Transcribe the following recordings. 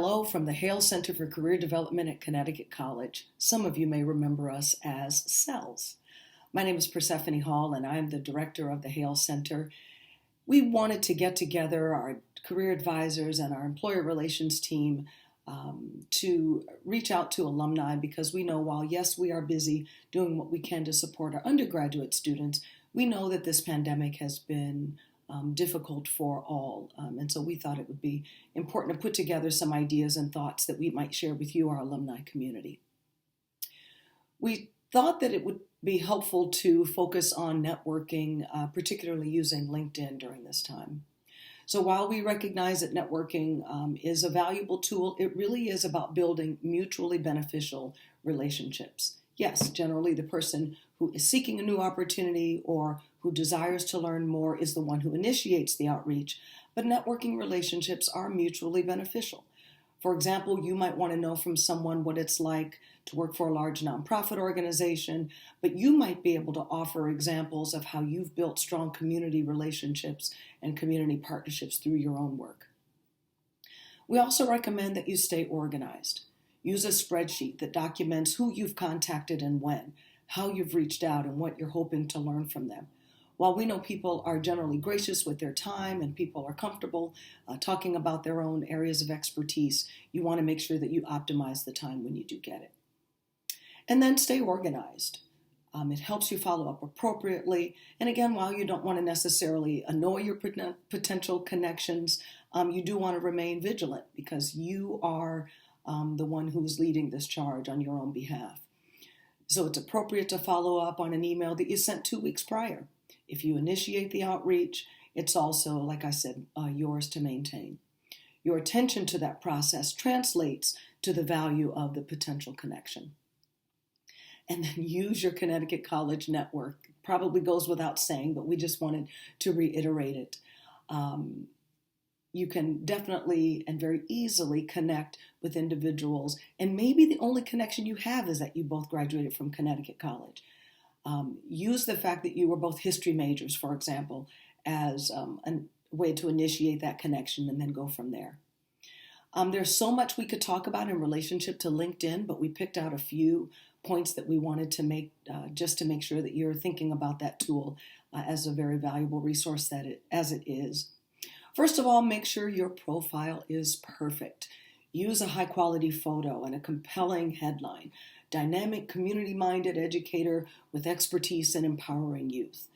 Hello from the Hale Center for Career Development at Connecticut College. Some of you may remember us as CELS. My name is Persephone Hall, and I am the director of the Hale Center. We wanted to get together our career advisors and our employer relations team to reach out to alumni because we know while, yes, we are busy doing what we can to support our undergraduate students, we know that this pandemic has been difficult for all. And so we thought it would be important to put together some ideas and thoughts that we might share with you, our alumni community. We thought that it would be helpful to focus on networking, particularly using LinkedIn during this time. So while we recognize that networking is a valuable tool, it really is about building mutually beneficial relationships. Yes, generally the person who is seeking a new opportunity or who desires to learn more is the one who initiates the outreach, but networking relationships are mutually beneficial. For example, you might want to know from someone what it's like to work for a large nonprofit organization, but you might be able to offer examples of how you've built strong community relationships and community partnerships through your own work. We also recommend that you stay organized. Use a spreadsheet that documents who you've contacted and when, how you've reached out, and what you're hoping to learn from them. While we know people are generally gracious with their time and people are comfortable talking about their own areas of expertise, you want to make sure that you optimize the time when you do get it. And then stay organized. It helps you follow up appropriately. And again, while you don't want to necessarily annoy your potential connections, you do want to remain vigilant because you are the one who's leading this charge on your own behalf. So it's appropriate to follow up on an email that you sent 2 weeks prior. If you initiate the outreach, it's also, like I said, yours to maintain. Your attention to that process translates to the value of the potential connection. And then use your Connecticut College network. Probably goes without saying, but we just wanted to reiterate it. You can definitely and very easily connect with individuals. And maybe the only connection you have is that you both graduated from Connecticut College. Use the fact that you were both history majors, for example, as a way to initiate that connection and then go from there. There's so much we could talk about in relationship to LinkedIn, but we picked out a few points that we wanted to make just to make sure that you're thinking about that tool as a very valuable resource as it is. First of all, make sure your profile is perfect. Use a high-quality photo and a compelling headline. Dynamic, community-minded educator with expertise in empowering youth.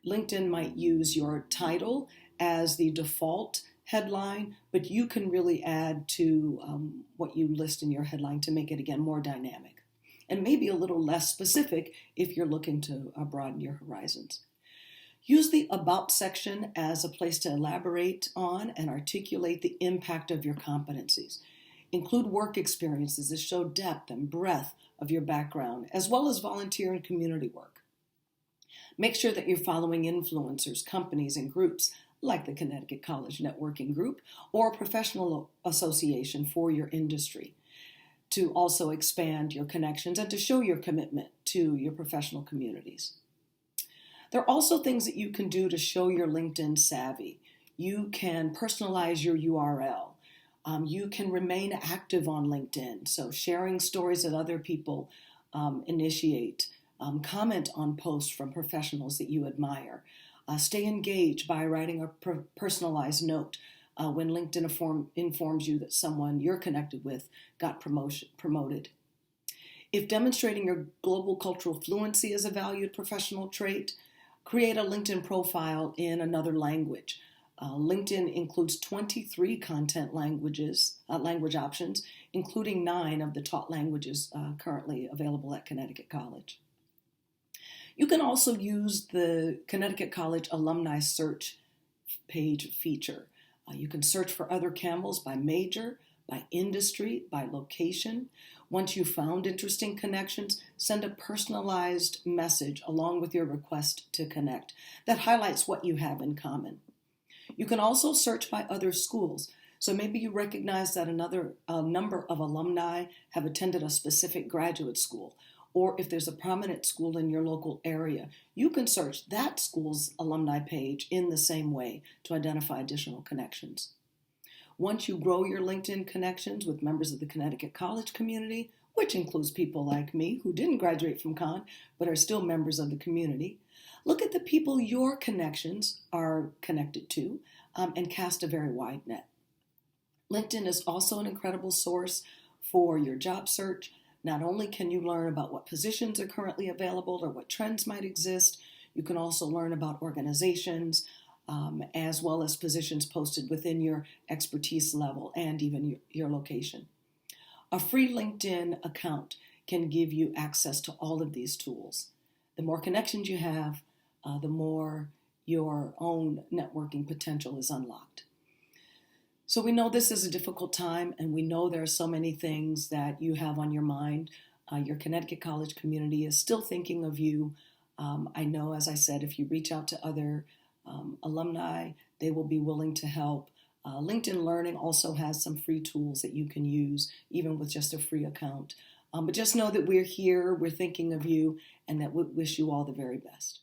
LinkedIn might use your title as the default headline, but you can really add to what you list in your headline to make it, again, more dynamic. And maybe a little less specific if you're looking to broaden your horizons. Use the About section as a place to elaborate on and articulate the impact of your competencies. Include work experiences that show depth and breadth of your background, as well as volunteer and community work. Make sure that you're following influencers, companies, and groups like the Connecticut College Networking Group or a professional association for your industry to also expand your connections and to show your commitment to your professional communities. There are also things that you can do to show your LinkedIn savvy. You can personalize your URL. You can remain active on LinkedIn, so sharing stories that other people initiate, comment on posts from professionals that you admire. Stay engaged by writing a personalized note when LinkedIn informs you that someone you're connected with got promoted. If demonstrating your global cultural fluency is a valued professional trait, create a LinkedIn profile in another language. LinkedIn includes 23 language options, including 9 of the taught languages currently available at Connecticut College. You can also use the Connecticut College Alumni Search page feature. You can search for other CAMLs by major, by industry, by location. Once you've found interesting connections, send a personalized message along with your request to connect that highlights what you have in common. You can also search by other schools. So maybe you recognize that a number of alumni have attended a specific graduate school, or if there's a prominent school in your local area, you can search that school's alumni page in the same way to identify additional connections. Once you grow your LinkedIn connections with members of the Connecticut college community, which includes people like me who didn't graduate from Con but are still members of the community, look at the people your connections are connected to and cast a very wide net. LinkedIn is also an incredible source for your job search. Not only can you learn about what positions are currently available or what trends might exist, you can also learn about organizations as well as positions posted within your expertise level and even your location. A free LinkedIn account can give you access to all of these tools. The more connections you have, the more your own networking potential is unlocked. So we know this is a difficult time, and we know there are so many things that you have on your mind. Your Connecticut college community is still thinking of you. I know, as I said, if you reach out to other alumni, they will be willing to help. LinkedIn Learning also has some free tools that you can use, even with just a free account. But just know that we're here, we're thinking of you, and that we wish you all the very best.